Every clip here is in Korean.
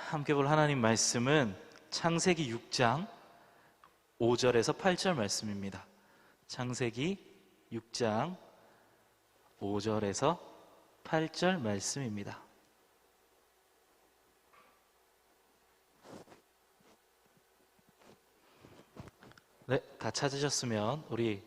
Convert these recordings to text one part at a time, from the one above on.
함께 볼 하나님 말씀은 창세기 6장 5절에서 8절 말씀입니다. 창세기 6장 5절에서 8절 말씀입니다. 네, 다 찾으셨으면 우리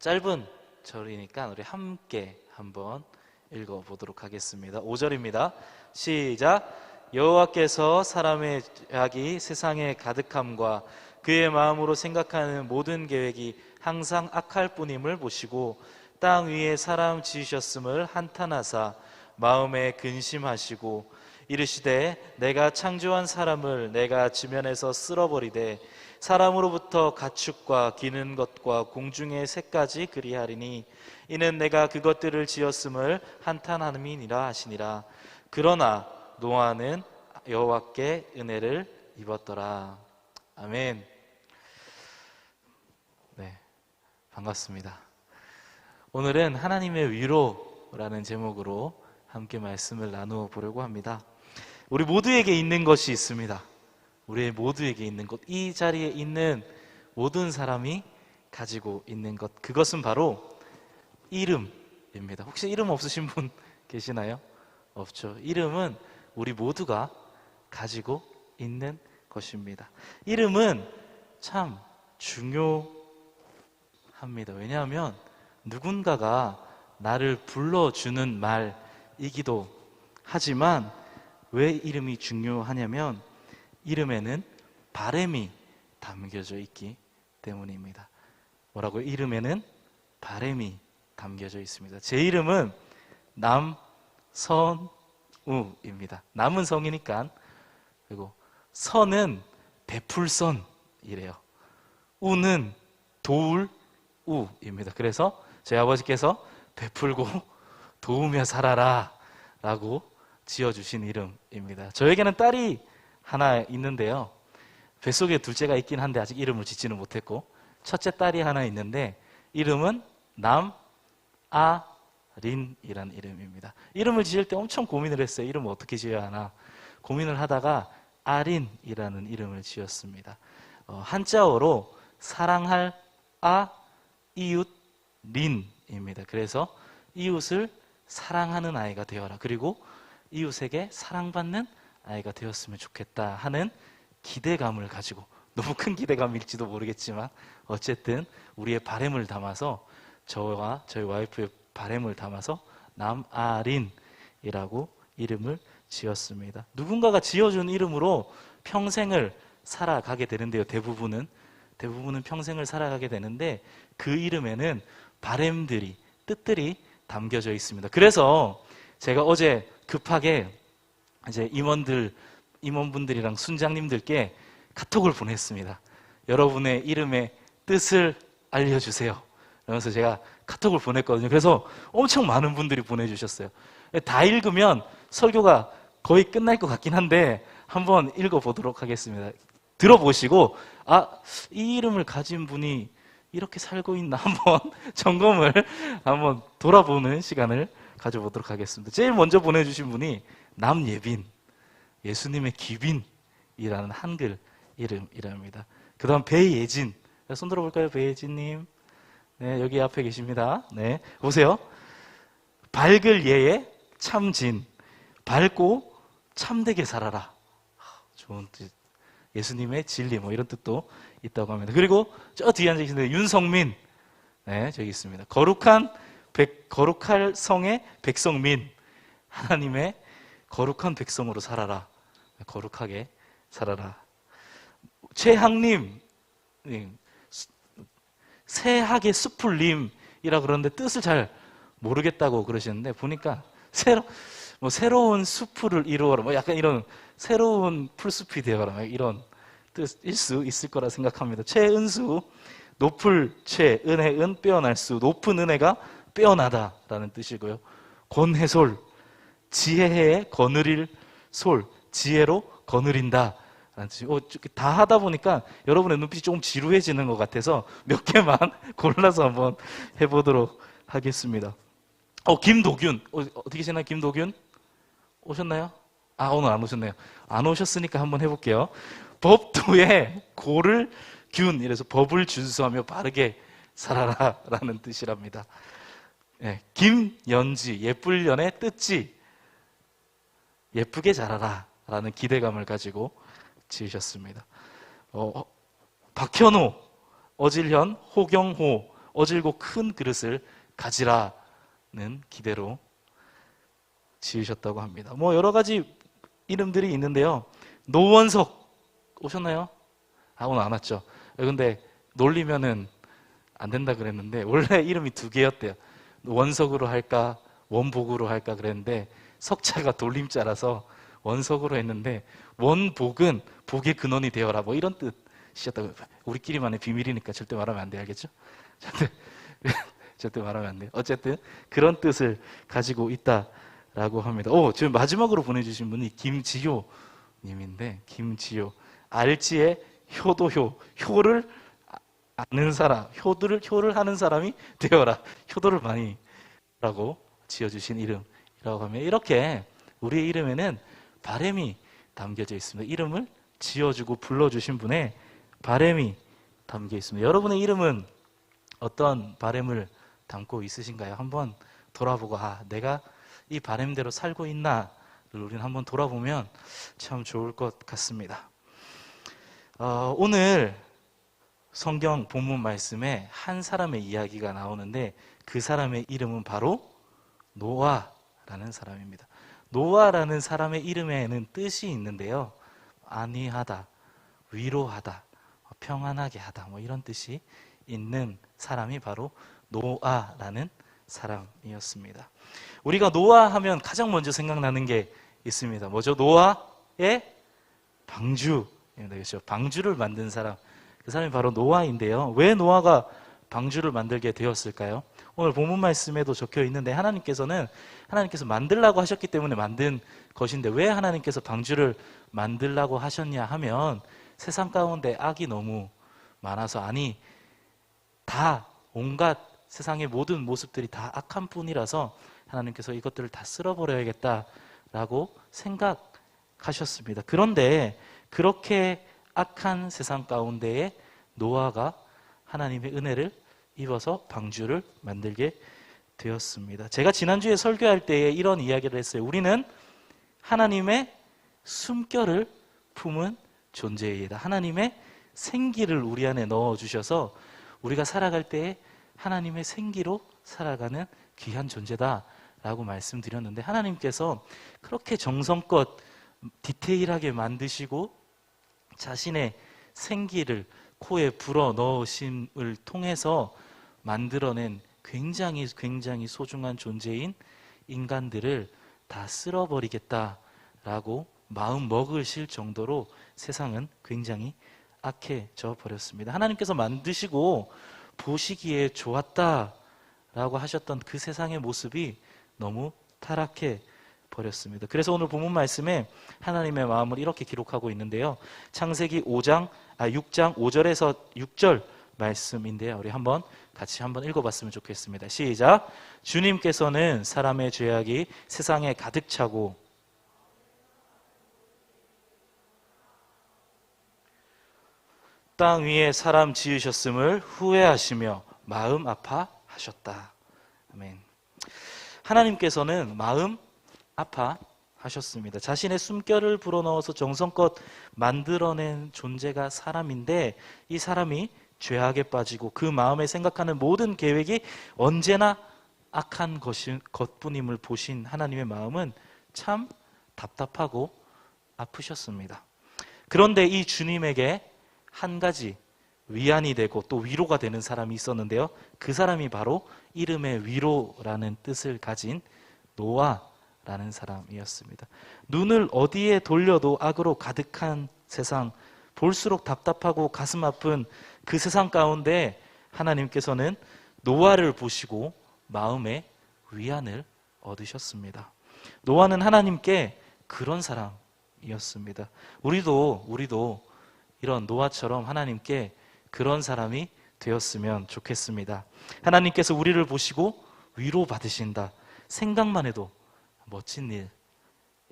짧은 절이니까 우리 함께 한번 읽어보도록 하겠습니다. 5절입니다. 시작. 여호와께서 사람의 죄악이 세상에 가득함과 그의 마음으로 생각하는 모든 계획이 항상 악할 뿐임을 보시고 땅 위에 사람 지으셨음을 한탄하사 마음에 근심하시고 이르시되 내가 창조한 사람을 내가 지면에서 쓸어버리되 사람으로부터 가축과 기는 것과 공중의 새까지 그리하리니 이는 내가 그것들을 지었음을 한탄함이니라 하시니라. 그러나 노아는 여호와께 은혜를 입었더라. 아멘. 네, 반갑습니다. 오늘은 하나님의 위로라는 제목으로 함께 말씀을 나누어 보려고 합니다. 우리 모두에게 있는 것이 있습니다. 우리 모두에게 있는 것, 이 자리에 있는 모든 사람이 가지고 있는 것, 그것은 바로 이름입니다. 혹시 이름 없으신 분 계시나요? 없죠. 이름은 우리 모두가 가지고 있는 것입니다. 이름은 참 중요합니다. 왜냐하면 누군가가 나를 불러주는 말이기도 하지만 왜 이름이 중요하냐면 이름에는 바램이 담겨져 있기 때문입니다. 뭐라고요? 이름에는 바램이 담겨져 있습니다. 제 이름은 남선우입니다. 남은 성이니까. 그리고 선은 베풀선이래요. 우는 도울우입니다. 그래서 저희 아버지께서 베풀고 도우며 살아라 라고 지어주신 이름입니다. 저에게는 딸이 하나 있는데요, 뱃속에 둘째가 있긴 한데 아직 이름을 짓지는 못했고, 첫째 딸이 하나 있는데 이름은 남아린이라는 이름입니다. 이름을 지을 때 엄청 고민을 했어요. 이름을 어떻게 지어야 하나 고민을 하다가 아린이라는 이름을 지었습니다. 한자어로 사랑할 이웃 린입니다. 그래서 이웃을 사랑하는 아이가 되어라, 그리고 이웃에게 사랑받는 아이가 되었으면 좋겠다 하는 기대감을 가지고, 너무 큰 기대감일지도 모르겠지만 어쨌든 우리의 바램을 담아서, 저와 저희 와이프의 바램을 담아서 남아린이라고 이름을 지었습니다. 누군가가 지어준 이름으로 평생을 살아가게 되는데요, 대부분은 평생을 살아가게 되는데 그 이름에는 바램들이, 뜻들이 담겨져 있습니다. 그래서 제가 어제 급하게 이제 임원분들이랑 순장님들께 카톡을 보냈습니다. 여러분의 이름의 뜻을 알려주세요. 그러면서 제가 카톡을 보냈거든요. 그래서 엄청 많은 분들이 보내주셨어요. 다 읽으면 설교가 거의 끝날 것 같긴 한데 한번 읽어보도록 하겠습니다. 들어보시고 이 이름을 가진 분이 이렇게 살고 있나 한번 점검을 한번 돌아보는 시간을 가져보도록 하겠습니다. 제일 먼저 보내주신 분이 남예빈, 예수님의 귀빈이라는 한글 이름이랍니다. 그 다음 배예진, 손 들어볼까요? 배예진님. 네, 여기 앞에 계십니다. 네, 보세요. 밝을 예의 참진, 밝고 참되게 살아라. 좋은 뜻. 예수님의 진리, 이런 뜻도 있다고 합니다. 그리고 저 뒤에 앉아 계신데 윤성민, 네, 저기 있습니다. 거룩할 성의 백성민, 하나님의 거룩한 백성으로 살아라. 거룩하게 살아라. 최학님, 새학의 숲풀님이라 그러는데 뜻을 잘 모르겠다고 그러시는데 보니까 새로운 숲을 이루어라, 약간 이런 새로운 풀숲이 되어라, 이런 뜻일 수 있을 거라 생각합니다. 최은수, 높을 최, 은혜은 빼어날 수, 높은 은혜가 빼어나다라는 뜻이고요. 권해솔, 지혜에 거느릴 솔, 지혜로 거느린다 라는 뜻이. 다 하다 보니까 여러분의 눈빛이 조금 지루해지는 것 같아서 몇 개만 골라서 한번 해보도록 하겠습니다. 김도균, 어떻게 계시나요? 김도균 오셨나요? 오늘 안 오셨네요. 안 오셨으니까 한번 해볼게요. 법도에 고를 균, 이래서 법을 준수하며 바르게 살아라 라는 뜻이랍니다. 김연지, 예쁠 년에 뜻지, 예쁘게 자라라 라는 기대감을 가지고 지으셨습니다. 박현호, 어질현, 호경호, 어질고 큰 그릇을 가지라는 기대로 지으셨다고 합니다. 여러 가지 이름들이 있는데요. 노원석 오셨나요? 오늘 안 왔죠. 근데 놀리면은 안 된다 그랬는데 원래 이름이 두 개였대요. 원석으로 할까 원복으로 할까 그랬는데 석자가 돌림자라서 원석으로 했는데, 원복은 복의 근원이 되어라 이런 뜻이었다고. 우리끼리만의 비밀이니까 절대 말하면 안 돼, 알겠죠? 절대 말하면 안 돼요. 어쨌든 그런 뜻을 가지고 있다라고 합니다. 지금 마지막으로 보내주신 분이 김지효 님인데, 김지효, 알지의 효도효, 효를 아는 사람, 효를 하는 사람이 되어라. 효도를 많이 라고 지어주신 이름이라고 하면, 이렇게 우리의 이름에는 바램이 담겨져 있습니다. 이름을 지어주고 불러주신 분의 바램이 담겨 있습니다. 여러분의 이름은 어떤 바램을 담고 있으신가요? 한번 돌아보고 내가 이 바램대로 살고 있나를 우리는 한번 돌아보면 참 좋을 것 같습니다. 오늘 성경 본문 말씀에 한 사람의 이야기가 나오는데, 그 사람의 이름은 바로 노아라는 사람입니다. 노아라는 사람의 이름에는 뜻이 있는데요. 안위하다, 위로하다, 평안하게 하다, 이런 뜻이 있는 사람이 바로 노아라는 사람이었습니다. 우리가 노아 하면 가장 먼저 생각나는 게 있습니다. 뭐죠? 노아의 방주. 그렇죠? 방주를 만든 사람. 그 사람이 바로 노아인데요. 왜 노아가 방주를 만들게 되었을까요? 오늘 본문 말씀에도 적혀 있는데, 하나님께서 만들라고 하셨기 때문에 만든 것인데, 왜 하나님께서 방주를 만들라고 하셨냐 하면, 세상 가운데 악이 너무 많아서, 다 온갖 세상의 모든 모습들이 다 악한 뿐이라서 하나님께서 이것들을 다 쓸어버려야겠다라고 생각하셨습니다. 그런데 그렇게 악한 세상 가운데에 노아가 하나님의 은혜를 입어서 방주를 만들게 되었습니다. 제가 지난주에 설교할 때에 이런 이야기를 했어요. 우리는 하나님의 숨결을 품은 존재이다. 하나님의 생기를 우리 안에 넣어주셔서 우리가 살아갈 때에 하나님의 생기로 살아가는 귀한 존재다라고 말씀드렸는데, 하나님께서 그렇게 정성껏 디테일하게 만드시고 자신의 생기를 코에 불어 넣으심을 통해서 만들어낸 굉장히 소중한 존재인 인간들을 다 쓸어버리겠다라고 마음 먹으실 정도로 세상은 굉장히 악해져 버렸습니다. 하나님께서 만드시고 보시기에 좋았다라고 하셨던 그 세상의 모습이 너무 타락해 버렸습니다. 그래서 오늘 본문 말씀에 하나님의 마음을 이렇게 기록하고 있는데요. 창세기 6장 5절에서 6절 말씀인데요. 우리 같이 한번 읽어봤으면 좋겠습니다. 시작. 주님께서는 사람의 죄악이 세상에 가득 차고 땅 위에 사람 지으셨음을 후회하시며 마음 아파하셨다. 아멘. 하나님께서는 마음 아파하셨습니다. 자신의 숨결을 불어넣어서 정성껏 만들어낸 존재가 사람인데, 이 사람이 죄악에 빠지고 그 마음에 생각하는 모든 계획이 언제나 악한 것뿐임을 보신 하나님의 마음은 참 답답하고 아프셨습니다. 그런데 이 주님에게 한 가지 위안이 되고 또 위로가 되는 사람이 있었는데요. 그 사람이 바로 이름의 위로라는 뜻을 가진 노아라는 사람이었습니다. 눈을 어디에 돌려도 악으로 가득한 세상, 볼수록 답답하고 가슴 아픈 그 세상 가운데 하나님께서는 노아를 보시고 마음의 위안을 얻으셨습니다. 노아는 하나님께 그런 사람이었습니다. 우리도 이런 노아처럼 하나님께 그런 사람이 되었으면 좋겠습니다. 하나님께서 우리를 보시고 위로받으신다. 생각만 해도 멋진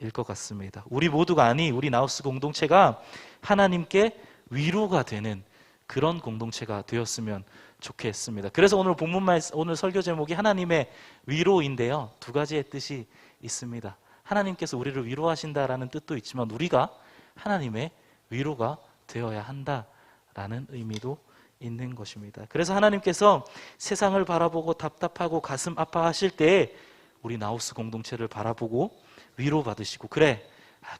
것 같습니다. 우리 모두가 우리 나우스 공동체가 하나님께 위로가 되는 그런 공동체가 되었으면 좋겠습니다. 그래서 오늘 오늘 설교 제목이 하나님의 위로인데요. 두 가지의 뜻이 있습니다. 하나님께서 우리를 위로하신다라는 뜻도 있지만 우리가 하나님의 위로가 되어야 한다라는 의미도 있는 것입니다. 그래서 하나님께서 세상을 바라보고 답답하고 가슴 아파하실 때 우리 나우스 공동체를 바라보고 위로받으시고, 그래,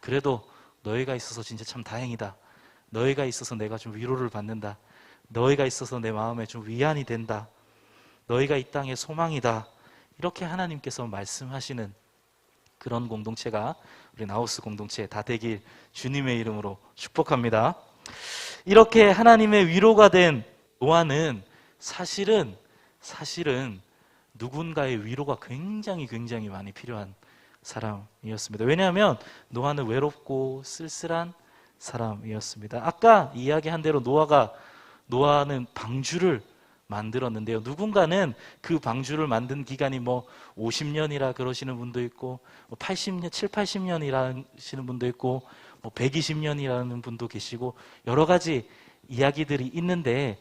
그래도 너희가 있어서 진짜 참 다행이다. 너희가 있어서 내가 좀 위로를 받는다. 너희가 있어서 내 마음에 좀 위안이 된다. 너희가 이 땅의 소망이다. 이렇게 하나님께서 말씀하시는 그런 공동체가 우리 나우스 공동체 다 되길 주님의 이름으로 축복합니다. 이렇게 하나님의 위로가 된 노아는 사실은 누군가의 위로가 굉장히 많이 필요한 사람이었습니다. 왜냐하면 노아는 외롭고 쓸쓸한 사람이었습니다. 아까 이야기한 대로 노아는 방주를 만들었는데요. 누군가는 그 방주를 만든 기간이 50년이라 그러시는 분도 있고 80년, 7, 80년이라 하시는 분도 있고 120년이라는 분도 계시고 여러 가지 이야기들이 있는데,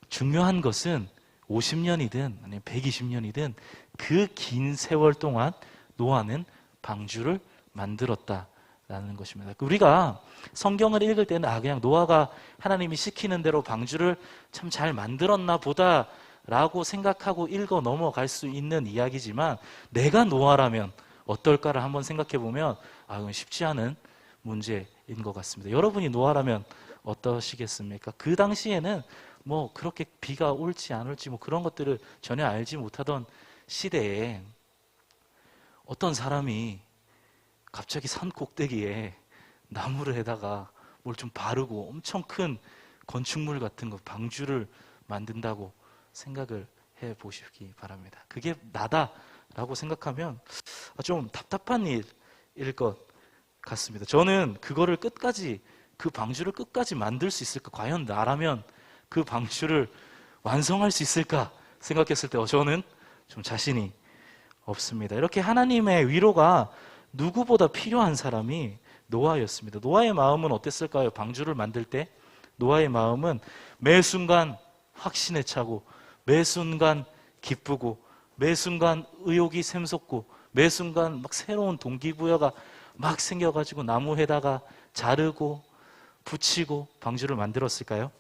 중요한 것은 50년이든 아니면 120년이든 그 긴 세월 동안 노아는 방주를 만들었다라는 것입니다. 우리가 성경을 읽을 때는 그냥 노아가 하나님이 시키는 대로 방주를 참 잘 만들었나 보다라고 생각하고 읽어 넘어갈 수 있는 이야기지만, 내가 노아라면 어떨까를 한번 생각해 보면 그건 쉽지 않은 문제인 것 같습니다. 여러분이 노아라면 어떠시겠습니까? 그 당시에는 그렇게 비가 올지 안 올지 그런 것들을 전혀 알지 못하던 시대에 어떤 사람이 갑자기 산 꼭대기에 나무를 해다가 뭘 좀 바르고 엄청 큰 건축물 같은 거, 방주를 만든다고 생각을 해 보시기 바랍니다. 그게 나다라고 생각하면 좀 답답한 일일 것 같습니다. 저는 그 방주를 끝까지 만들 수 있을까? 과연 나라면 그 방주를 완성할 수 있을까 생각했을 때 저는 좀 자신이 없습니다. 이렇게 하나님의 위로가 누구보다 필요한 사람이 노아였습니다. 노아의 마음은 어땠을까요? 방주를 만들 때 노아의 마음은 매 순간 확신에 차고, 매 순간 기쁘고, 매 순간 의욕이 샘솟고, 매 순간 새로운 동기부여가 생겨가지고 나무에다가 자르고 붙이고 방주를 만들었을까요?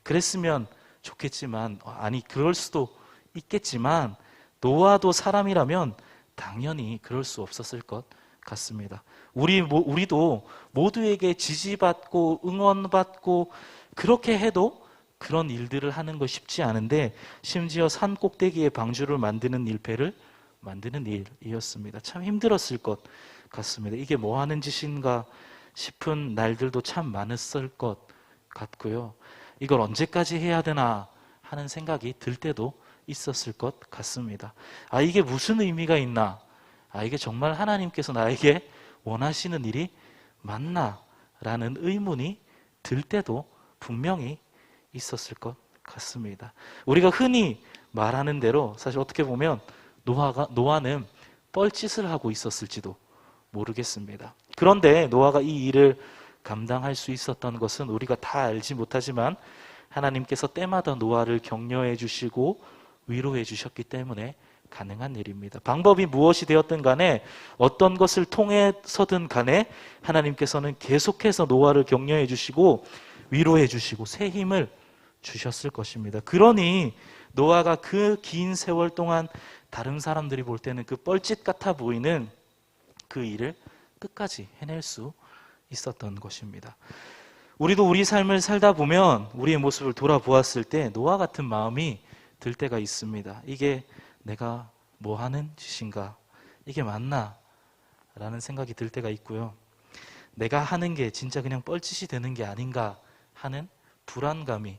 그랬으면 좋겠지만, 그럴 수도 있겠지만 노아도 사람이라면 당연히 그럴 수 없었을 것 같습니다. 우리도 모두에게 지지받고 응원받고 그렇게 해도 그런 일들을 하는 거 쉽지 않은데, 심지어 산 꼭대기에 방주를 만드는 일패를 만드는 일이었습니다. 참 힘들었을 것 같습니다. 이게 뭐 하는 짓인가 싶은 날들도 참 많았을 것 같고요. 이걸 언제까지 해야 되나 하는 생각이 들 때도 있었을 것 같습니다. 이게 무슨 의미가 있나? 이게 정말 하나님께서 나에게 원하시는 일이 맞나? 라는 의문이 들 때도 분명히 있었을 것 같습니다. 우리가 흔히 말하는 대로 사실 어떻게 보면 노아는 뻘짓을 하고 있었을지도 모르겠습니다. 그런데 노아가 이 일을 감당할 수 있었던 것은 우리가 다 알지 못하지만 하나님께서 때마다 노아를 격려해 주시고 위로해 주셨기 때문에 가능한 일입니다. 방법이 무엇이 되었든 간에, 어떤 것을 통해서든 간에 하나님께서는 계속해서 노아를 격려해 주시고 위로해 주시고 새 힘을 주셨을 것입니다. 그러니 노아가 그 긴 세월 동안 다른 사람들이 볼 때는 그 뻘짓 같아 보이는 그 일을 끝까지 해낼 수 있었던 것입니다. 우리도 우리 삶을 살다 보면 우리의 모습을 돌아보았을 때 노아 같은 마음이 들 때가 있습니다. 이게 내가 뭐 하는 짓인가? 이게 맞나? 라는 생각이 들 때가 있고요. 내가 하는 게 진짜 그냥 뻘짓이 되는 게 아닌가 하는 불안감이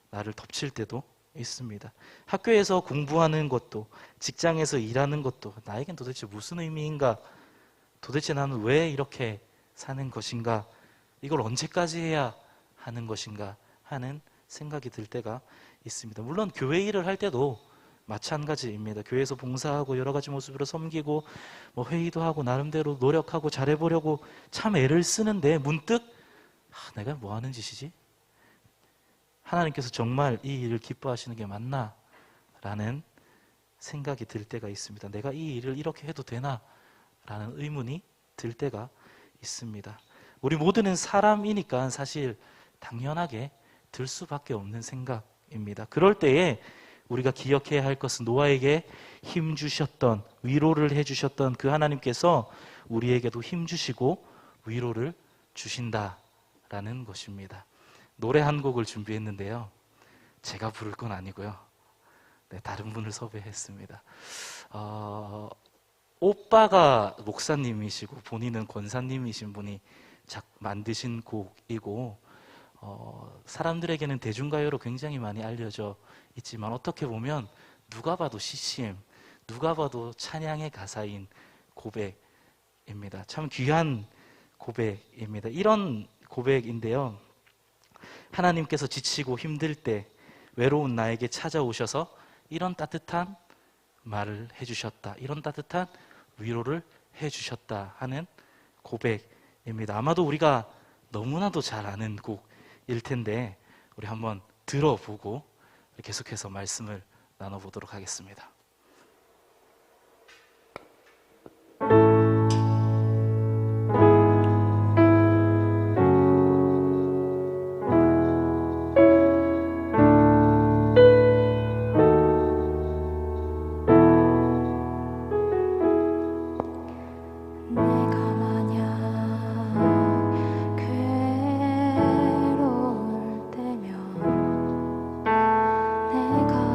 나를 덮칠 때도 있습니다. 학교에서 공부하는 것도, 직장에서 일하는 것도 나에겐 도대체 무슨 의미인가? 도대체 나는 왜 이렇게 사는 것인가? 이걸 언제까지 해야 하는 것인가? 하는 생각이 들 때가 있습니다. 물론 교회 일을 할 때도 마찬가지입니다. 교회에서 봉사하고 여러 가지 모습으로 섬기고 뭐 회의도 하고 나름대로 노력하고 잘해보려고 참 애를 쓰는데 문득 내가 뭐 하는 짓이지? 하나님께서 정말 이 일을 기뻐하시는 게 맞나? 라는 생각이 들 때가 있습니다. 내가 이 일을 이렇게 해도 되나? 라는 의문이 들 때가 있습니다. 우리 모두는 사람이니까 사실 당연하게 들 수밖에 없는 생각입니다. 그럴 때에 우리가 기억해야 할 것은 노아에게 힘 주셨던, 위로를 해주셨던 그 하나님께서 우리에게도 힘 주시고 위로를 주신다라는 것입니다. 노래 한 곡을 준비했는데요. 제가 부를 건 아니고요. 네, 다른 분을 섭외했습니다. 오빠가 목사님이시고 본인은 권사님이신 분이 만드신 곡이고 사람들에게는 대중가요로 굉장히 많이 알려져 있지만 어떻게 보면 누가 봐도 CCM, 누가 봐도 찬양의 가사인 고백입니다. 참 귀한 고백입니다. 이런 고백인데요. 하나님께서 지치고 힘들 때 외로운 나에게 찾아오셔서 이런 따뜻한 말을 해주셨다. 이런 따뜻한 위로를 해주셨다 하는 고백입니다. 아마도 우리가 너무나도 잘 아는 곡일 텐데 우리 한번 들어보고 계속해서 말씀을 나눠보도록 하겠습니다. 내가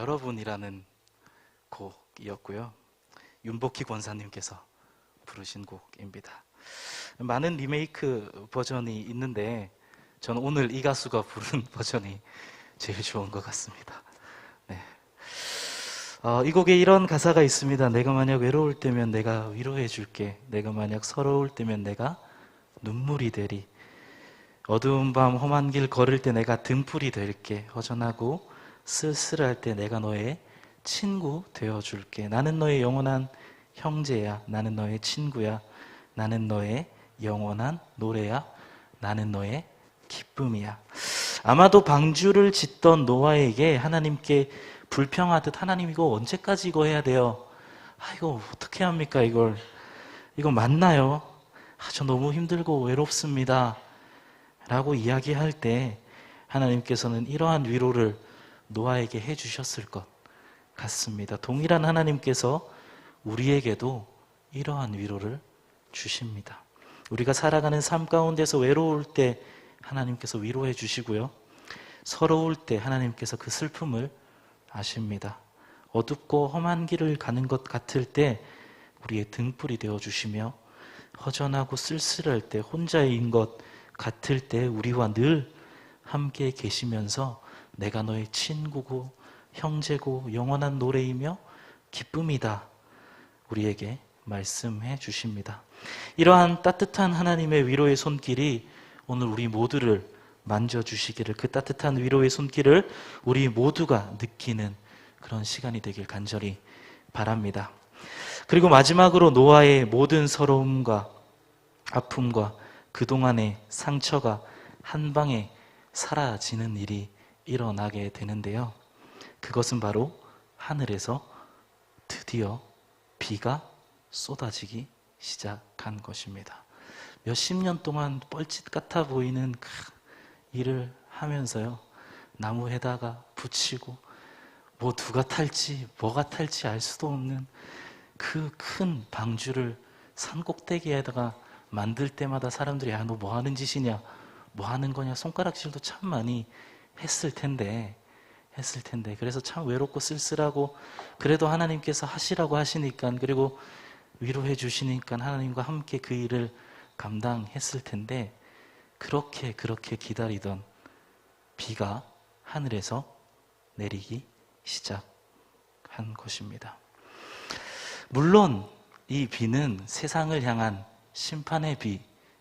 여러분이라는 곡이었고요. 윤복희 권사님께서 부르신 곡입니다. 많은 리메이크 버전이 있는데 저는 오늘 이 가수가 부른 버전이 제일 좋은 것 같습니다. 네. 이 곡에 이런 가사가 있습니다. 내가 만약 외로울 때면 내가 위로해 줄게. 내가 만약 서러울 때면 내가 눈물이 되리. 어두운 밤 험한 길 걸을 때 내가 등불이 될게. 허전하고 쓸쓸할 때 내가 너의 친구 되어줄게. 나는 너의 영원한 형제야. 나는 너의 친구야. 나는 너의 영원한 노래야. 나는 너의 기쁨이야. 아마도 방주를 짓던 노아에게 하나님께 불평하듯 하나님 이거 언제까지 이거 해야 돼요? 이거 어떻게 합니까 이걸? 이거 맞나요? 저 너무 힘들고 외롭습니다. 라고 이야기할 때 하나님께서는 이러한 위로를 노아에게 해주셨을 것 같습니다. 동일한 하나님께서 우리에게도 이러한 위로를 주십니다. 우리가 살아가는 삶 가운데서 외로울 때 하나님께서 위로해 주시고요. 서러울 때 하나님께서 그 슬픔을 아십니다. 어둡고 험한 길을 가는 것 같을 때 우리의 등불이 되어 주시며 허전하고 쓸쓸할 때 혼자인 것 같을 때 우리와 늘 함께 계시면서 내가 너의 친구고 형제고 영원한 노래이며 기쁨이다. 우리에게 말씀해 주십니다. 이러한 따뜻한 하나님의 위로의 손길이 오늘 우리 모두를 만져주시기를, 그 따뜻한 위로의 손길을 우리 모두가 느끼는 그런 시간이 되길 간절히 바랍니다. 그리고 마지막으로 노아의 모든 서러움과 아픔과 그동안의 상처가 한 방에 사라지는 일이 일어나게 되는데요. 그것은 바로 하늘에서 드디어 비가 쏟아지기 시작한 것입니다. 몇십 년 동안 뻘짓 같아 보이는 그 일을 하면서요, 나무에다가 붙이고 뭐 누가 탈지 뭐가 탈지 알 수도 없는 그 큰 방주를 산 꼭대기에다가 만들 때마다 사람들이 너 뭐 하는 짓이냐, 뭐 하는 거냐, 손가락질도 참 많이 했을 텐데 그래서 참 외롭고 쓸쓸하고, 그래도 하나님께서 하시라고 하시니까, 그리고 위로해 주시니까 하나님과 함께 그 일을 감당했을 텐데, 그렇게 기다리던 비가 하늘에서 내리기 시작한 것입니다. 물론 이 비는 세상을 향한 심판의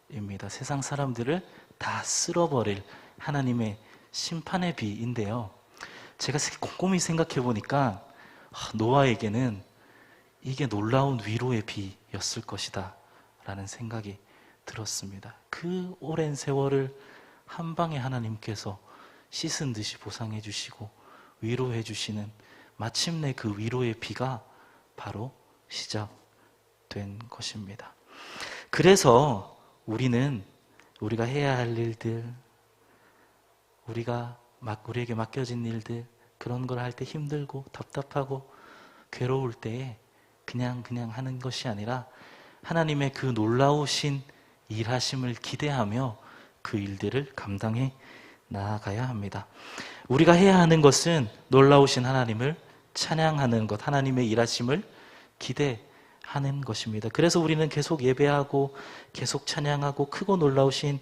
비입니다. 세상 사람들을 다 쓸어버릴 하나님의 심판의 비인데요, 제가 곰곰이 생각해 보니까 노아에게는 이게 놀라운 위로의 비였을 것이다 라는 생각이 들었습니다. 그 오랜 세월을 한 방에 하나님께서 씻은 듯이 보상해 주시고 위로해 주시는, 마침내 그 위로의 비가 바로 시작된 것입니다. 그래서 우리가 해야 할 일들, 우리에게 맡겨진 일들, 그런 걸 할 때 힘들고 답답하고 괴로울 때에 그냥 하는 것이 아니라 하나님의 그 놀라우신 일하심을 기대하며 그 일들을 감당해 나아가야 합니다. 우리가 해야 하는 것은 놀라우신 하나님을 찬양하는 것, 하나님의 일하심을 기대하는 것입니다. 그래서 우리는 계속 예배하고 계속 찬양하고 크고 놀라우신,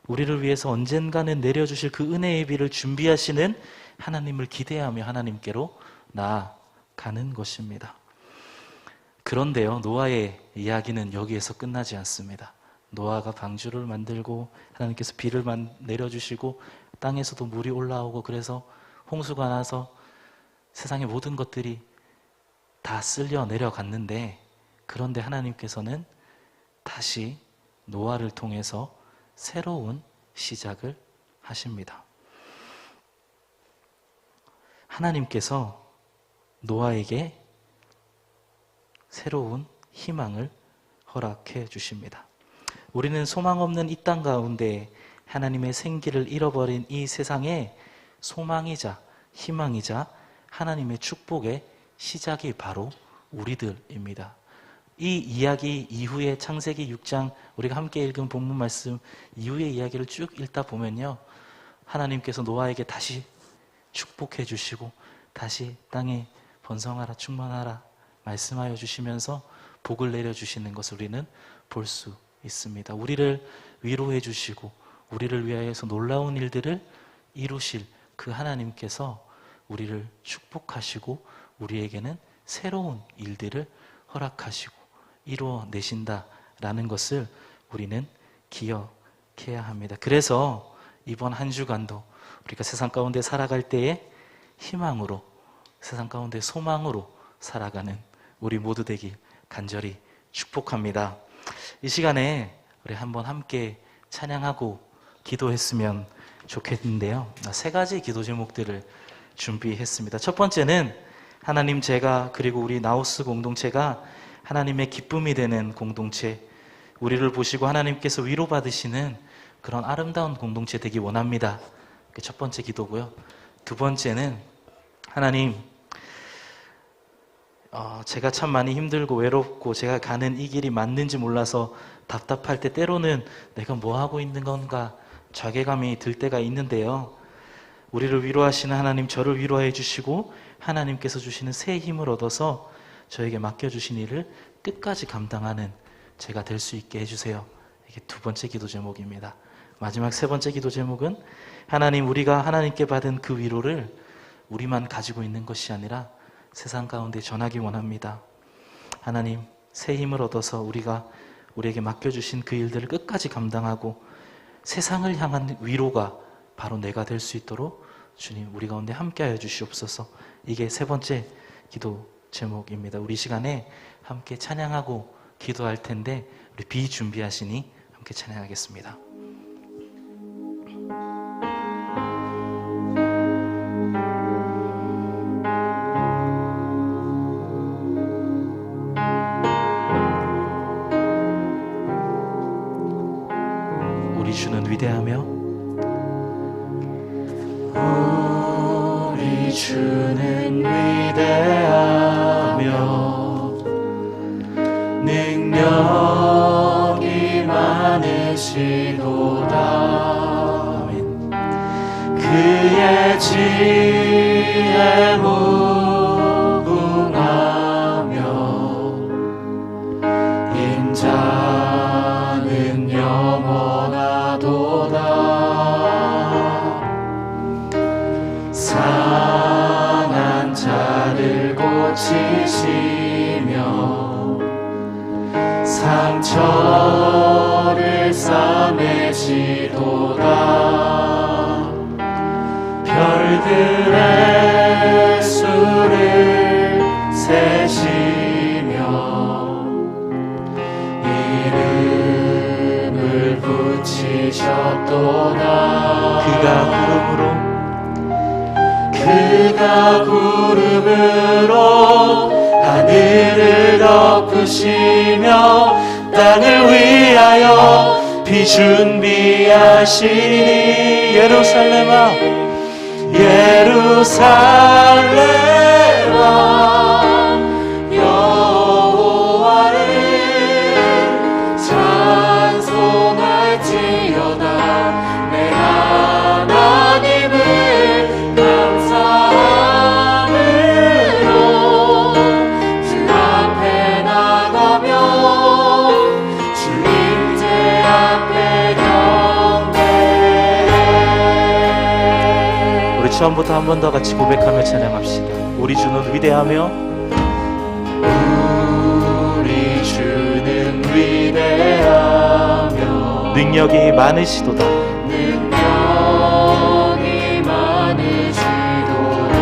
우리를 위해서 언젠가는 내려주실 그 은혜의 비를 준비하시는 하나님을 기대하며 하나님께로 나아가는 것입니다. 그런데요, 노아의 이야기는 여기에서 끝나지 않습니다. 노아가 방주를 만들고 하나님께서 비를 내려주시고 땅에서도 물이 올라오고, 그래서 홍수가 나서 세상의 모든 것들이 다 쓸려 내려갔는데, 그런데 하나님께서는 다시 노아를 통해서 새로운 시작을 하십니다. 하나님께서 노아에게 새로운 희망을 허락해 주십니다. 우리는 소망 없는 이 땅 가운데 하나님의 생기를 잃어버린 이 세상에 소망이자 희망이자 하나님의 축복의 시작이 바로 우리들입니다. 이 이야기 이후에 창세기 6장 우리가 함께 읽은 본문 말씀 이후의 이야기를 쭉 읽다 보면요, 하나님께서 노아에게 다시 축복해 주시고 다시 땅에 번성하라 충만하라 말씀하여 주시면서 복을 내려주시는 것을 우리는 볼 수 있습니다. 우리를 위로해 주시고 우리를 위하여서 놀라운 일들을 이루실 그 하나님께서 우리를 축복하시고 우리에게는 새로운 일들을 허락하시고 이루어내신다라는 것을 우리는 기억해야 합니다. 그래서 이번 한 주간도 우리가 세상 가운데 살아갈 때에 희망으로, 세상 가운데 소망으로 살아가는 우리 모두 되길 간절히 축복합니다. 이 시간에 우리 한번 함께 찬양하고 기도했으면 좋겠는데요. 세 가지 기도 제목들을 준비했습니다. 첫 번째는 하나님, 제가 그리고 우리 나우스 공동체가 하나님의 기쁨이 되는 공동체, 우리를 보시고 하나님께서 위로받으시는 그런 아름다운 공동체 되기 원합니다. 그게 첫 번째 기도고요. 두 번째는 하나님, 제가 참 많이 힘들고 외롭고 제가 가는 이 길이 맞는지 몰라서 답답할 때 때로는 내가 뭐 하고 있는 건가 자괴감이 들 때가 있는데요. 우리를 위로하시는 하나님, 저를 위로해 주시고 하나님께서 주시는 새 힘을 얻어서 저에게 맡겨주신 일을 끝까지 감당하는 제가 될 수 있게 해주세요. 이게 두 번째 기도 제목입니다. 마지막 세 번째 기도 제목은 하나님, 우리가 하나님께 받은 그 위로를 우리만 가지고 있는 것이 아니라 세상 가운데 전하기 원합니다. 하나님, 새 힘을 얻어서 우리에게 맡겨주신 그 일들을 끝까지 감당하고 세상을 향한 위로가 바로 내가 될 수 있도록 주님, 우리 가운데 함께하여 주시옵소서. 이게 세 번째 기도 제목입니다. 우리 시간에 함께 찬양하고 기도할 텐데 우리 비준비하시니 함께 찬양하겠습니다. 우리 주는 위대하며 우리 주는 위대하며 능력이 많으시도다. 아멘. 그의 지혜 무궁하며 인자는 영원하도다. 상한 자를 고치시며 상처를 싸매시도다. 별들의 수를 세시며 이름을 붙이셨도다. 그가 구름으로 하늘을 덮으시며 땅을 위하여 비 준비하시니 예루살렘아 여호와를 찬송할지어다. 내 하나님을 감사함으로 주 앞에 나가며 주님 제 앞에 경배해. 우리 처음부터 한 번 더 같이 고백하며 찬양합시다. 우리 주는 위대하며 우리 주는 위대하며 능력이 많으시도다. 능력이 많으시도다.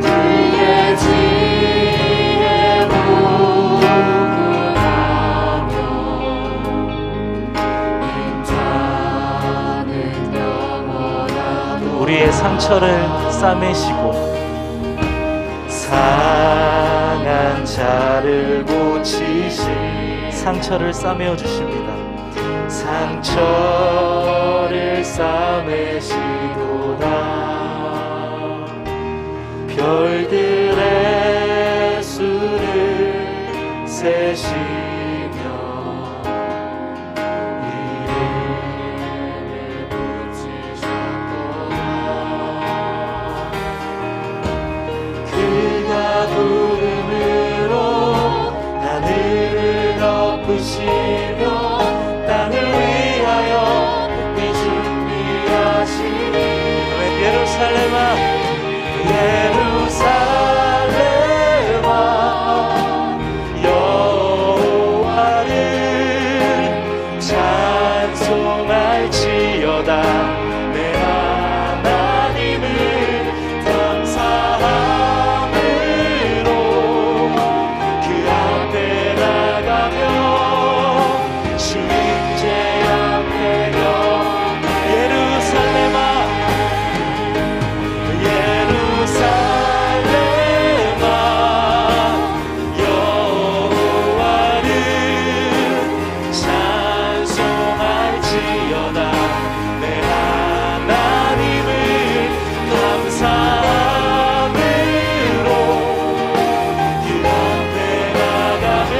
그의 지혜 무궁하며 인자는 영원하도다. 우리의 상처를 싸매시고 상한 자를 고치시 상처를 싸매어 주십니다. 상처를 싸매시도다. 별들의 수를 세시며 이름을 붙이셨도다. 예루살렘아 예루살렘아 여호와를 찬송할지어다 내 하나님을 감사함으로 그 앞에 나가며 주 임재 앞에 예루살렘아 예루살렘아 여호와를 찬송할지어다 내 하나님을 감사함으로 그 앞에 나가며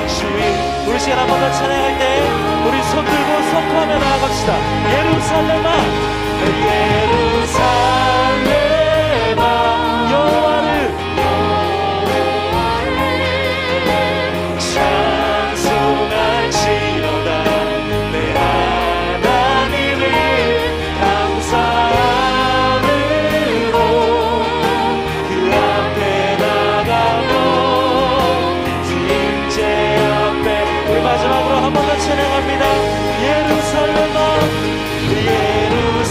주인 우리 시간 한 번 더 찬양할 때 우리 손 들고 선포하며 나아갑시다. 예루살렘아 예루살렘아 여호와를 찬송할지어다 내 하나님을 감사함으로 그 앞에 나가며 주 임재 앞에 우리 마지막으로 한 번 더 찬양합니다. 예루살렘아 예루살렘아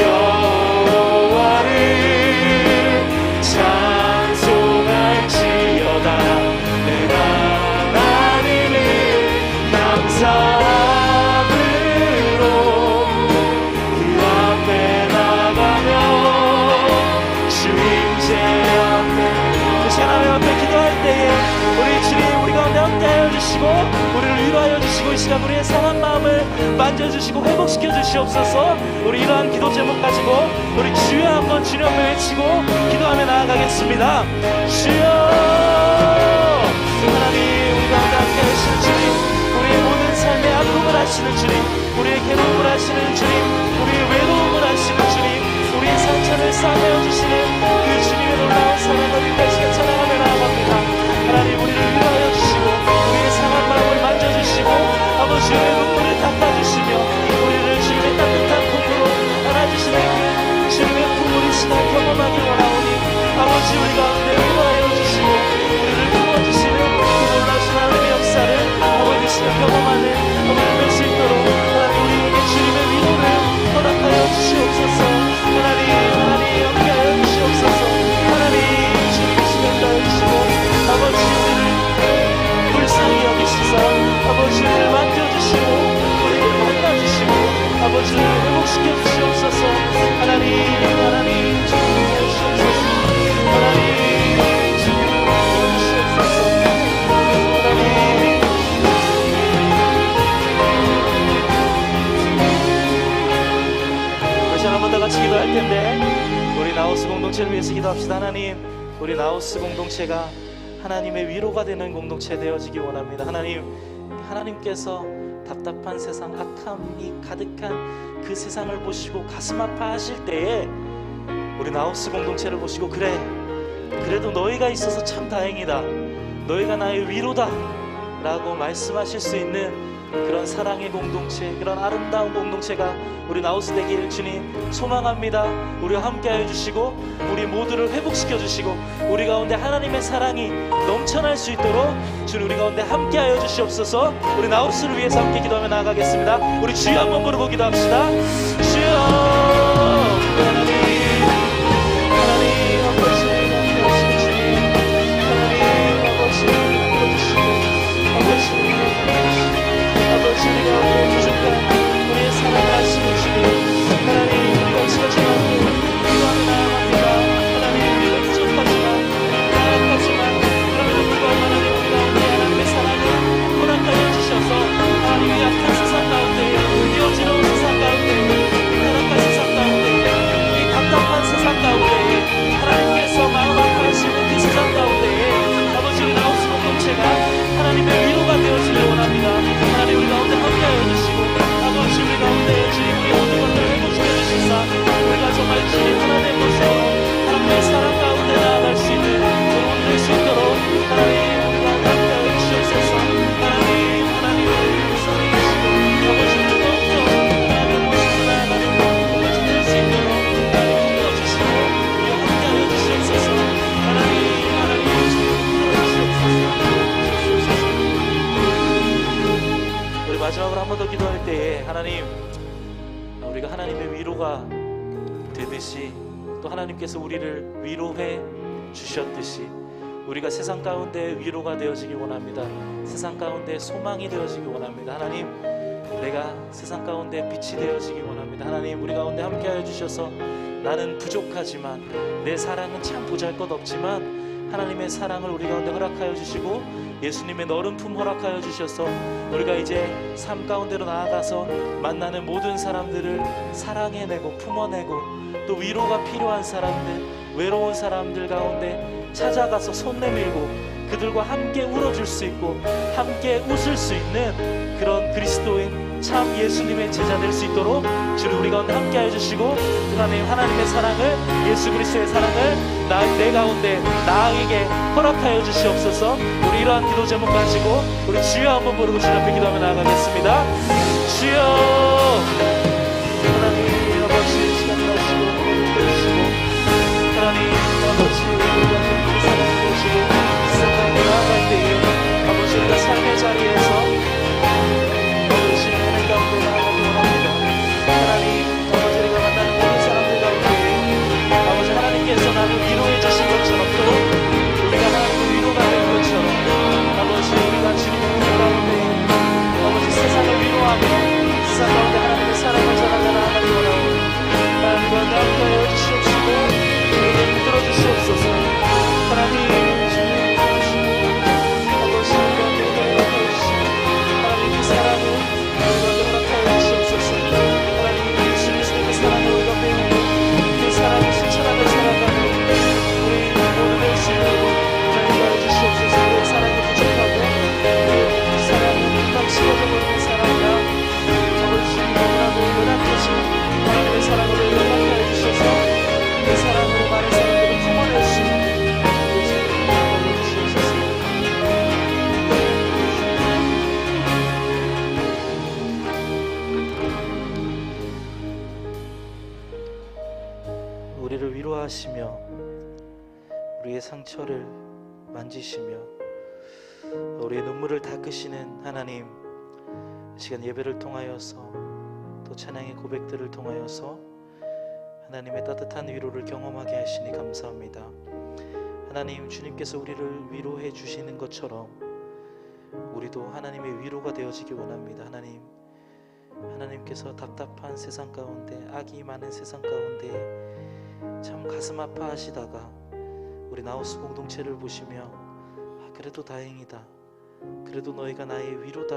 여호와를 찬송할지어다 내 하나님을 감사함으로 그 앞에 나가며 주 임재 앞에 그 시간 앞에 기도할 때에 우리 주님 우리 가운데 함께하여 주시고 우리를 위로하여 주시고 이 시간 우리의 상한 마음을 만져주시고 회복시켜 주시옵소서. 우리 이러한 기도 제목 가지고 우리 주여 한번 주님을 외치고 기도하며 나아가겠습니다. 주여 하나님 우리 가운데 함께하시는 주님 우리의 모든 삶의 아픔을 아시는 주님 우리의 괴로움을 아시는 주님 우리의 외로움을 아시는 주님 우리의 상처를 싸매어 주시는 그 주님의 놀라운 사랑을 다시 찬양하며 나아갑니다. 하나님 우리를 위로하여 주시고 우리의 상한 마음을 만져주시고 아버지의 눈물을 닦아주시며 우리를 주님의 따뜻한 품으로 안아주시는 그 주님의 품을 이 시간 경험하길 원하오니 아버지 우리 가운데 위로하여 주시고 우리를 품어주시는 그 놀라신 하나님의 역사를 아버지 시간 경험하는 아버지 될 수 있도록 하나님 우리에게 주님의 위로를 허락하여 주시옵소서. 하나님 함께하여 주시옵소서. 하나님 주님 시간 다해주시고 아버지 우리를 불쌍히 여기시사 아버지를 만져주시고 우리를 만나주시고 아버지를 회복시켜 주시옵소서. 하나님 주님 주시옵소서. 하나님 주님 주시옵소서. 하나님 다시 한 번 더 같이 기도할 텐데 우리 나우스 공동체를 위해서 기도합시다. 하나님 우리 나우스 공동체가 하나님의 위로가 되는 공동체 되어지기 원합니다. 하나님께서 답답한 세상 악함이 가득한 그 세상을 보시고 가슴 아파하실 때에 우리 나우스 공동체를 보시고 그래도 너희가 있어서 참 다행이다 너희가 나의 위로다 라고 말씀하실 수 있는 그런 사랑의 공동체 그런 아름다운 공동체가 우리 나우스 되길 주님 소망합니다. 우리와 함께하여 주시고 우리 모두를 회복시켜 주시고 우리 가운데 하나님의 사랑이 넘쳐날 수 있도록 주님 우리 가운데 함께하여 주시옵소서. 우리 나우스를 위해서 함께 기도하며 나아가겠습니다. 우리 주여 한번 부르고 기도합시다. 주여 하나님 아버지 함께하시는 주님 하나님 아버지 함께해주시고 아버지 우리가 부족한 우리의 사랑을 아시는 주님 하나님 우리가 지어지만 기도하며 나아갑니다. 하나님 우리가 부족하지만 나약하지만 그럼에도 불구하고 하나님 우리 가운데 하나님의 사랑을 허락하여 주셔서 하나님의 약한 세상 가운데 어지러운 세상 가운데 타락한 세상 가운데 마지막으로 한 번 더 기도할 때에 하나님, 우리가 하나님의 위로가 되듯이 또 하나님께서 우리를 위로해 주셨듯이 우리가 세상 가운데 위로가 되어지기 원합니다. 세상 가운데 소망이 되어지기 원합니다. 하나님, 내가 세상 가운데 빛이 되어지기 원합니다. 하나님, 우리 가운데 함께하여 주셔서 나는 부족하지만 내 사랑은 참 보잘것없지만 하나님의 사랑을 우리 가운데 허락하여 주시고 예수님의 너른 품 허락하여 주셔서 우리가 이제 삶 가운데로 나아가서 만나는 모든 사람들을 사랑해내고 품어내고 또 위로가 필요한 사람들, 외로운 사람들 가운데 찾아가서 손 내밀고 그들과 함께 울어줄 수 있고 함께 웃을 수 있는 그런 그리스도인 참 예수님의 제자 될 수 있도록 주님 우리 가운데 함께 해주시고 하나님의 사랑을, 예수 그리스도의 사랑을 내 가운데 나에게 허락하여 주시옵소서. 우리 이러한 기도 제목 가지고 우리 주여 한번 부르고 주님 앞에 기도하며 나아가겠습니다. 주여, 하나님 아버지 시간 나시고 모든 주시고 하나님 아버지 우리가 그 사랑을 주시고 세상에 나아갈 때에 아버지 우리가 삶의 자리에서 아버지 은혜 가운데 나아가기 원합니다. 하나님 아버지 우리가 만나는 모든 사람들 가운데 아버지 하나님께서 나를 위로해 주신 것처럼 또 우리가 하나님의 위로가 된 것처럼 아버지 우리가 주님의 은혜 가운데 아버지 세상을 위로하며 세상 가운데 하나님의 사랑을 전하며 나아가기 원하오니 하나님과 함께하여 주시옵시고 주님을 붙들어 주시옵소서. 하나님 주님 아버지 우리가 함께 허락하여 주시고 하나님 그 사랑을 우리가 허락하여 주시옵소서. 하나님 예수 그리스도의 사랑을 우리가 배우고 그 사랑을 실천하며 살아가는 우리 모든 될 수 있도록 하나님 주시옵소서. 우리의 사랑이 부족하고 그 사랑이 막 식어져 버리는 사랑이라 아버지 너무나도 연약해진 하나님의 사랑을 우리가 허락하여 주셔서 그 사랑으로 많은 사람들을 품어낼 수 있는 우리를 위로하시며 우리의 상처를 만지시며 우리의 눈물을 닦으시는 하나님, 시간 예배를 통하여서 또 찬양의 고백들을 통하여서 하나님의 따뜻한 위로를 경험하게 하시니 감사합니다. 하나님, 주님께서 우리를 위로해 주시는 것처럼 우리도 하나님의 위로가 되어지기 원합니다. 하나님께서 답답한 세상 가운데, 악이 많은 세상 가운데 참 가슴 아파하시다가 우리 나우스 공동체를 보시며 그래도 다행이다, 그래도 너희가 나의 위로다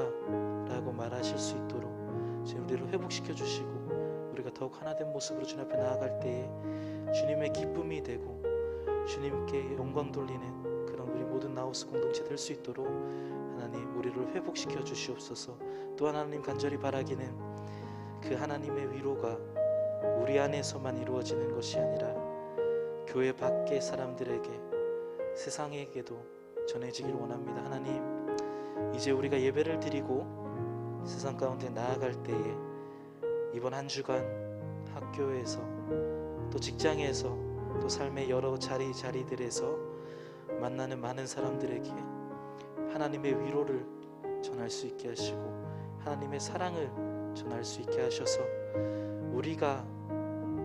라고 말하실 수 있도록 주님 우리를 회복시켜 주시고 우리가 더욱 하나된 모습으로 주님 앞에 나아갈 때에 주님의 기쁨이 되고 주님께 영광 돌리는 그런 우리 모든 나우스 공동체 될 수 있도록 하나님 우리를 회복시켜 주시옵소서. 또한 하나님 간절히 바라기는 그 하나님의 위로가 우리 안에서만 이루어지는 것이 아니라 교회 밖의 사람들에게, 세상에게도 전해지길 원합니다. 하나님, 이제 우리가 예배를 드리고 세상 가운데 나아갈 때에 이번 한 주간 학교에서 또 직장에서 또 삶의 여러 자리들에서 만나는 많은 사람들에게 하나님의 위로를 전할 수 있게 하시고 하나님의 사랑을 전할 수 있게 하셔서 우리가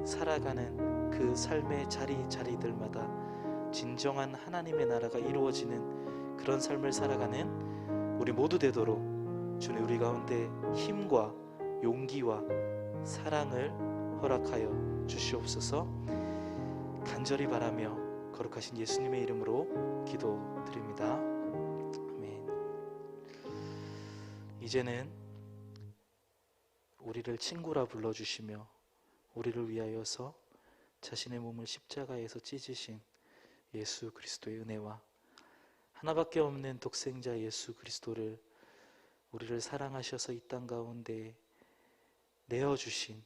살아가는 그 삶의 자리들마다 진정한 하나님의 나라가 이루어지는 그런 삶을 살아가는 우리 모두 되도록 주님 우리 가운데 힘과 용기와 사랑을 허락하여 주시옵소서. 간절히 바라며 거룩하신 예수님의 이름으로 기도드립니다. 아멘. 이제는 우리를 친구라 불러주시며 우리를 위하여서 자신의 몸을 십자가에서 찢으신 예수 그리스도의 은혜와 하나밖에 없는 독생자 예수 그리스도를 우리를 사랑하셔서 이 땅 가운데 내어주신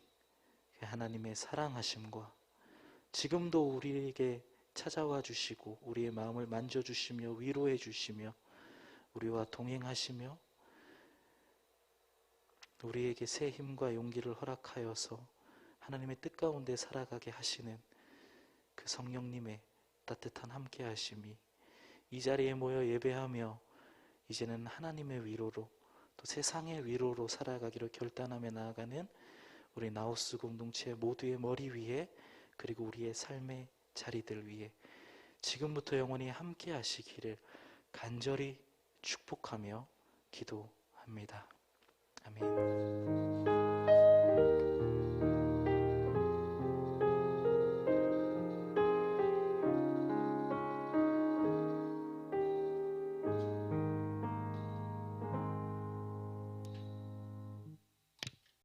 하나님의 사랑하심과 지금도 우리에게 찾아와 주시고 우리의 마음을 만져주시며 위로해 주시며 우리와 동행하시며 우리에게 새 힘과 용기를 허락하여서 하나님의 뜻 가운데 살아가게 하시는 그 성령님의 따뜻한 함께 하심이 이 자리에 모여 예배하며 이제는 하나님의 위로로 또 세상의 위로로 살아가기로 결단하며 나아가는 우리 나우스 공동체 모두의 머리 위에, 그리고 우리의 삶의 자리들 위에 지금부터 영원히 함께 하시기를 간절히 축복하며 기도합니다. 아멘.